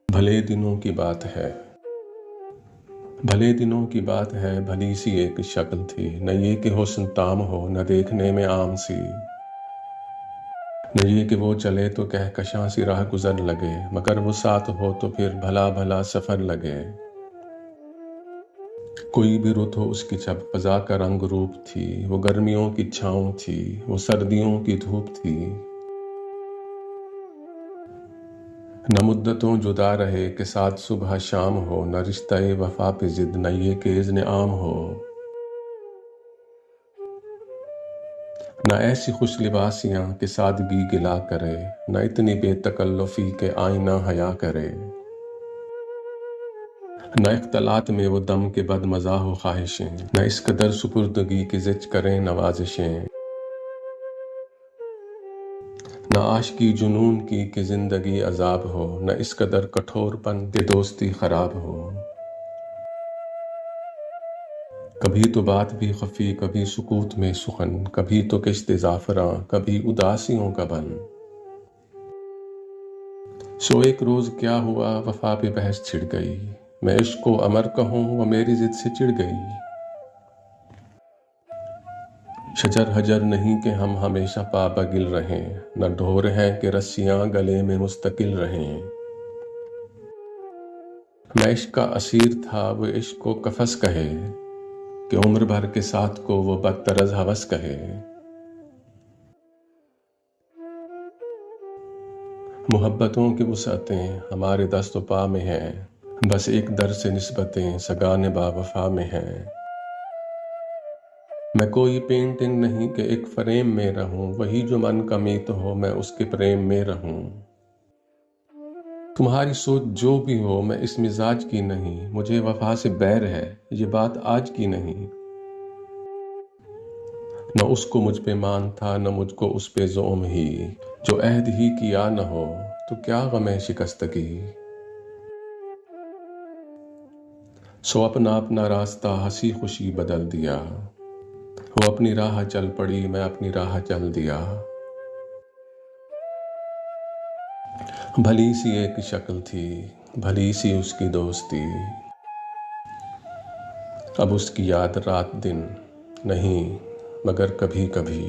भले दिनों की बात है, भले दिनों की बात है, भली सी एक शक्ल थी, न ये कि हुस्न ताम हो, न देखने में आम सी, न ये कि वो चले तो कहकशां सी राह गुजर लगे, मगर वो साथ हो तो फिर भला भला सफर लगे। कोई भी रुत हो उसकी छब फजा का रंग रूप थी, वो गर्मियों की छाँव थी, वो सर्दियों की धूप थी। न मुद्दतों जुदा रहे कि साथ सुबह शाम हो, न रिश्ते वफा पे जिद, न ये कि इज़्न आम हो। न ऐसी खुश लिबासियाँ कि सादगी गिला करे, न इतनी बेतकल्लुफ़ी के आईना हया करे। न इख्तलात में वो दम के बद मज़ा हो ख्वाहिशें, न इस कदर सुपुर्दगी की ज़िच करें नवाज़िशें। न आशिकी जुनून की कि ज़िंदगी अज़ाब हो, न इस कदर कठोरपन के दोस्ती ख़राब हो। कभी तो बात भी खफ़ी, कभी सुकूत में सुखन, कभी तो किश्ते ज़ाफ़रां, कभी उदासियों का बन। सो एक रोज़ क्या हुआ, वफ़ा पे बहस छिड़ गई, मैं इश्क को अमर कहूँ वो मेरी ज़िद से चिढ़ गई। शजर हजर नहीं कि हम हमेशा पाबगिल रहें, न ढोर हैं कि रस्सियाँ गले में मुस्तकिल रहें। मैं इश्क का असीर था, वो इश्क को कफस कहे, कि उम्र भर के साथ को वो बदतरज हवस कहे। मुहब्बतों की वुसअतें हमारे दस्त पा में हैं, बस एक दर से निस्बतें सगाने बावफा में हैं। मैं कोई पेंटिंग नहीं कि एक फ्रेम में रहूं, वही जो मन का मीत हो मैं उसके प्रेम में रहूं। तुम्हारी सोच जो भी हो मैं इस मिजाज की नहीं, मुझे वफा से बैर है ये बात आज की नहीं। न उसको मुझ पे मान था न मुझको उस पे ज़ोम ही, जो अहद ही किया न हो तो क्या गमे शिकस्तगी। सो अपना अपना रास्ता हंसी खुशी बदल दिया, वो अपनी राह चल पड़ी मैं अपनी राह चल दिया। भली सी एक शक्ल थी, भली सी उसकी दोस्ती, अब उसकी याद रात दिन नहीं मगर कभी कभी।